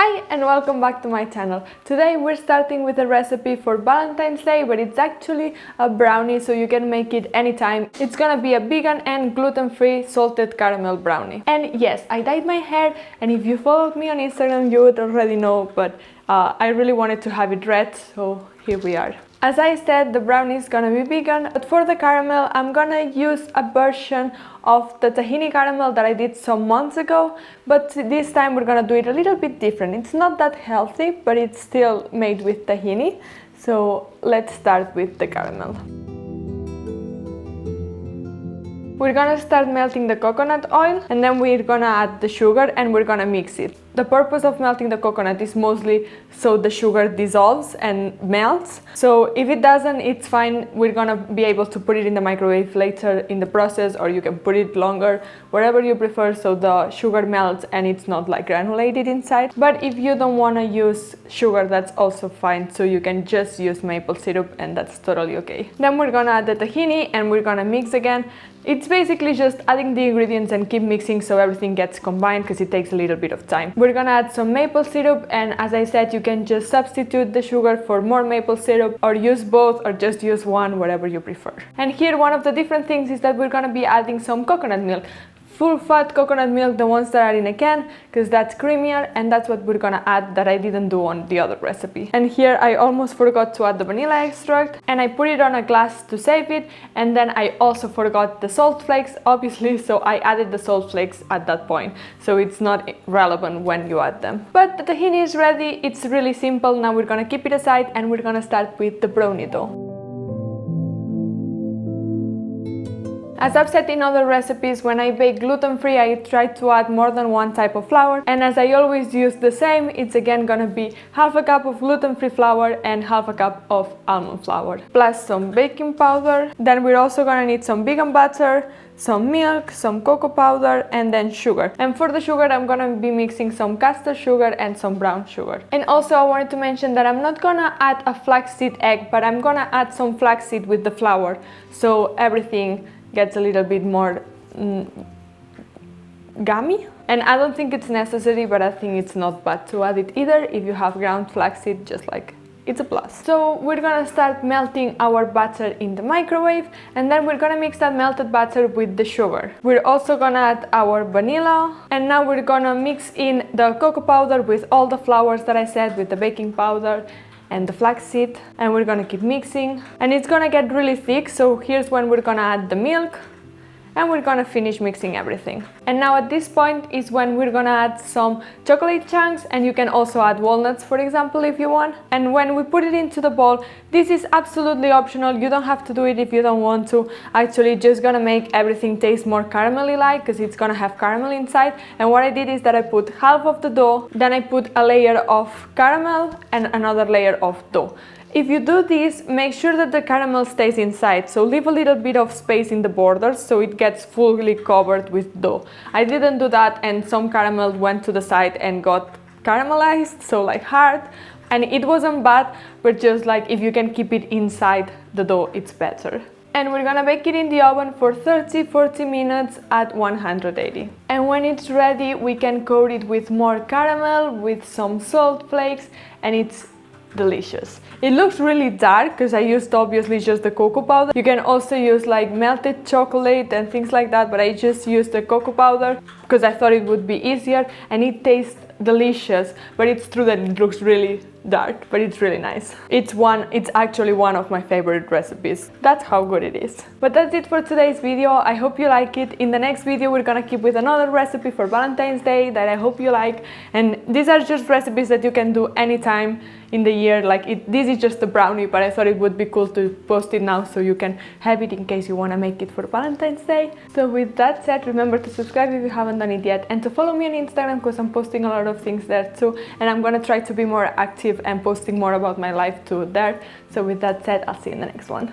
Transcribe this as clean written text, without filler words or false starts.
Hi and welcome back to my channel. Today we're starting with a recipe for Valentine's Day, but it's actually a brownie, so you can make it anytime. It's gonna be a vegan and gluten-free salted caramel brownie. And yes, I dyed my hair, and if you followed me on Instagram you would already know, but I really wanted to have it red, so here we are. As I said, the brownie is gonna be vegan, but for the caramel I'm gonna use a version of the tahini caramel that I did some months ago, but this time we're gonna do it a little bit different. It's not that healthy, but it's still made with tahini. So let's start with the caramel. We're gonna start melting the coconut oil, and then we're gonna add the sugar and we're gonna mix it. The purpose of melting the coconut is mostly so the sugar dissolves and melts. So if it doesn't, it's fine. We're gonna be able to put it in the microwave later in the process, or you can put it longer, wherever you prefer, so the sugar melts and it's not like granulated inside. But if you don't wanna use sugar, that's also fine. So you can just use maple syrup and that's totally okay. Then we're gonna add the tahini and we're gonna mix again. It's basically just adding the ingredients and keep mixing so everything gets combined, because it takes a little bit of time. We're gonna add some maple syrup, and as I said, you can just substitute the sugar for more maple syrup, or use both, or just use one, whatever you prefer. And here one of the different things is that we're gonna be adding some coconut milk. Full fat coconut milk, the ones that are in a can, because that's creamier, and that's what we're gonna add that I didn't do on the other recipe. And here I almost forgot to add the vanilla extract, and I put it on a glass to save it, and then I also forgot the salt flakes, obviously, so I added the salt flakes at that point, so it's not relevant when you add them. But the tahini is ready. It's really simple. Now we're gonna keep it aside and we're gonna start with the brownie dough. As I've said in other recipes, when I bake gluten-free, I try to add more than one type of flour, and as I always use the same, it's again gonna be half a cup of gluten-free flour and half a cup of almond flour, plus some baking powder. Then we're also gonna need some vegan butter, some milk, some cocoa powder, and then sugar. And for the sugar, I'm gonna be mixing some caster sugar and some brown sugar. And also I wanted to mention that I'm not gonna add a flaxseed egg, but I'm gonna add some flaxseed with the flour, so everything gets a little bit more gummy. And I don't think it's necessary, but I think it's not bad to add it either. If you have ground flaxseed, just like, it's a plus. So we're gonna start melting our butter in the microwave, and then we're gonna mix that melted butter with the sugar. We're also gonna add our vanilla, and now we're gonna mix in the cocoa powder with all the flours that I said, with the baking powder and the flaxseed, and we're gonna keep mixing, and it's gonna get really thick. So here's when we're gonna add the milk, and we're gonna finish mixing everything. And now at this point is when we're gonna add some chocolate chunks, and you can also add walnuts, for example, if you want. And when we put it into the bowl, this is absolutely optional. You don't have to do it if you don't want to. Actually, just gonna make everything taste more caramelly-like, because it's gonna have caramel inside. And what I did is that I put half of the dough, then I put a layer of caramel and another layer of dough. If you do this, make sure that the caramel stays inside, so leave a little bit of space in the borders so it gets fully covered with dough. I didn't do that, and some caramel went to the side and got caramelized, so like hard, and it wasn't bad, but just like if you can keep it inside the dough, it's better. And we're gonna bake it in the oven for 30-40 minutes at 180. And when it's ready, we can coat it with more caramel, with some salt flakes, and it's delicious. It looks really dark because I used obviously just the cocoa powder. You can also use like melted chocolate and things like that, but I just used the cocoa powder because I thought it would be easier, and it tastes delicious. But it's true that it looks really dark, but it's really nice. It's actually one of my favorite recipes. That's how good it is. But that's it for today's video. I hope you like it. In the next video we're gonna keep with another recipe for Valentine's Day that I hope you like, and these are just recipes that you can do anytime in the year. Like this is just a brownie, but I thought it would be cool to post it now so you can have it in case you want to make it for Valentine's Day. So with that said, remember to subscribe if you haven't done it yet, and to follow me on Instagram, because I'm posting a lot of things there too, and I'm gonna try to be more active and posting more about my life too there. So with that said, I'll see you in the next one.